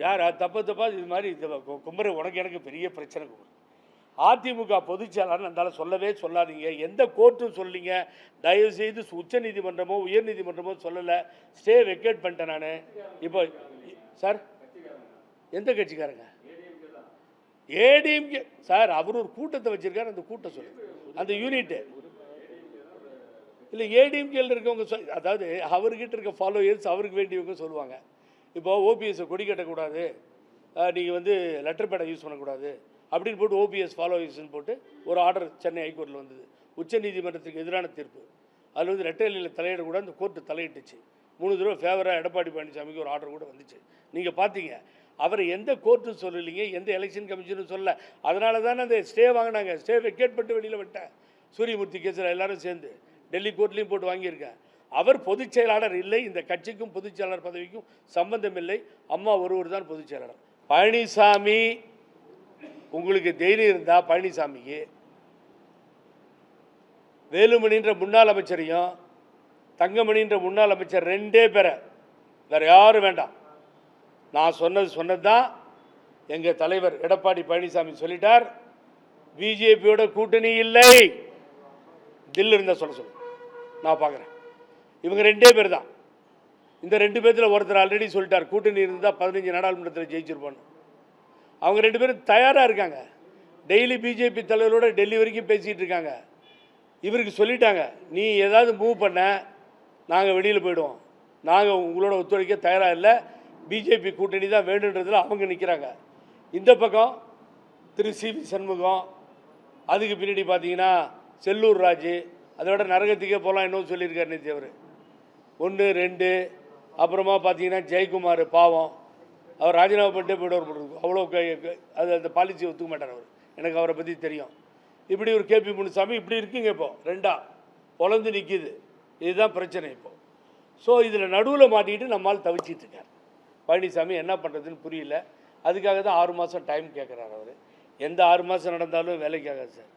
யார் தப்பா இது மாதிரி குமர உனக்கு எனக்கு பெரிய பிரச்சனை. குமர் அதிமுக பொதுச்செயலாளர் அந்தால சொல்லவே சொல்லாதீங்க. எந்த கோர்ட்டும் சொல்லிங்க. தயவுசெய்து உச்சநீதிமன்றமோ உயர்நீதிமன்றமோ சொல்லலை. ஸ்டே வெக்கேட் பண்ணிட்டேன் நான். இப்போ சார் எந்த கட்சிக்காரங்க? ஏடிஎம்கே சார். அவர் ஒரு கூட்டத்தை வச்சிருக்காரு. அந்த கூட்டம் சொல்லுங்க. அந்த யூனிட்டு இல்லை ஏடிஎம்கேல இருக்கவங்க அதாவது அவர்கிட்ட இருக்க ஃபாலோயர்ஸ் அவருக்கு வேண்டியவங்க சொல்லுவாங்க. இப்போ ஓபிஎஸ்ஸை கொடி கட்டக்கூடாது, நீங்கள் வந்து லெட்டர் பேடை யூஸ் பண்ணக்கூடாது அப்படின்னு போட்டு ஓபிஎஸ் ஃபாலோயர்ஸ்னு போட்டு ஒரு ஆர்டர் சென்னை ஹைகோர்ட்டில் வந்தது. உச்சநீதிமன்றத்துக்கு எதிரான தீர்ப்பு. அதில் வந்து ரெட்டையிலில் தலையிடக்கூடாது. அந்த கோர்ட்டு தலையிட்டுச்சு. 3 தடவை ஃபேவராக எடப்பாடி பழனிசாமிக்கு ஒரு ஆர்டர் கூட வந்துச்சு. நீங்கள் பார்த்தீங்க. அவரை எந்த கோர்ட்டும் சொல்லலைங்க, எந்த எலெக்ஷன் கமிஷனும் சொல்லலை. அதனால தானே அந்த ஸ்டே வாங்கினாங்க. ஸ்டே வெக்கேட் பண்ணிட்டு வெளியில் விட்டேன். சூரியமூர்த்தி கேஸில் எல்லாரும் சேர்ந்து டெல்லி கோர்ட்லேயும் போட்டு வாங்கியிருக்கேன். அவர் பொதுச் செயலாளர் இல்லை. இந்த கட்சிக்கும் பொதுச் செயலாளர் பதவிக்கும் சம்பந்தம் இல்லை. அம்மா ஒருவர் தான் பொதுச் செயலாளர். பழனிசாமி உங்களுக்கு தைரியம் இருந்தால் பழனிசாமிக்கு வேலுமணின்ற முன்னாள் அமைச்சரையும் தங்கமணின்ற முன்னாள் அமைச்சர் 2 பேரை, வேறு யாரும் வேண்டாம். நான் சொன்னது தான். எங்கள் தலைவர் எடப்பாடி பழனிசாமி சொல்லிட்டார், பிஜேபியோட கூட்டணி இல்லை. தில் இருந்தால் சொல்ல நான் பார்க்குறேன். இவங்க 2 பேர் தான். இந்த 2 பேர்த்தில் ஒருத்தர் ஆல்ரெடி சொல்லிட்டார், கூட்டணி இருந்தால் 15 நாடாளுமன்றத்தில் ஜெயிச்சிருப்பான்னு. அவங்க 2 பேரும் தயாராக இருக்காங்க. டெய்லி பிஜேபி தலைவரோட டெல்லி வரைக்கும் பேசிகிட்டு இருக்காங்க. இவருக்கு சொல்லிட்டாங்க, நீ ஏதாவது மூவ் பண்ண நாங்கள் வெளியில் போயிடுவோம், நாங்கள் உங்களோட ஒத்துழைக்க தயாராக இல்லை, பிஜேபி கூட்டணி தான் வேணுன்றதில் அவங்க நிற்கிறாங்க. இந்த பக்கம் திரு சிவி சண்முகம், அதுக்கு பின்னாடி பார்த்தீங்கன்னா செல்லூர் ராஜு, அதை விட நரகத்துக்கே போகலாம் இன்னும் சொல்லியிருக்காரு நேற்று அவர். 1 2 அப்புறமா பார்த்தீங்கன்னா ஜெயக்குமார் பாவம், அவர் ராஜினாமா பண்ணிட்டே போய்ட்டு அவ்வளோ அது அந்த பாலிசி ஒத்துக்க மாட்டார் அவர். எனக்கு அவரை பற்றி தெரியும். இப்படி ஒரு கேபி முனுசாமி இப்படி இருக்குங்க. இப்போ 2ஆ பொழந்து நிற்கிது. இதுதான் பிரச்சனை இப்போது. ஸோ இதில் நடுவில் மாட்டிக்கிட்டு நம்மால் தவிச்சிட்ருக்கார் பழனிசாமி. என்ன பண்ணுறதுன்னு புரியல. அதுக்காக தான் 6 மாதம் டைம் கேட்குறாரு அவர். எந்த 6 மாதம் நடந்தாலும் வேலைக்காகாது சார்.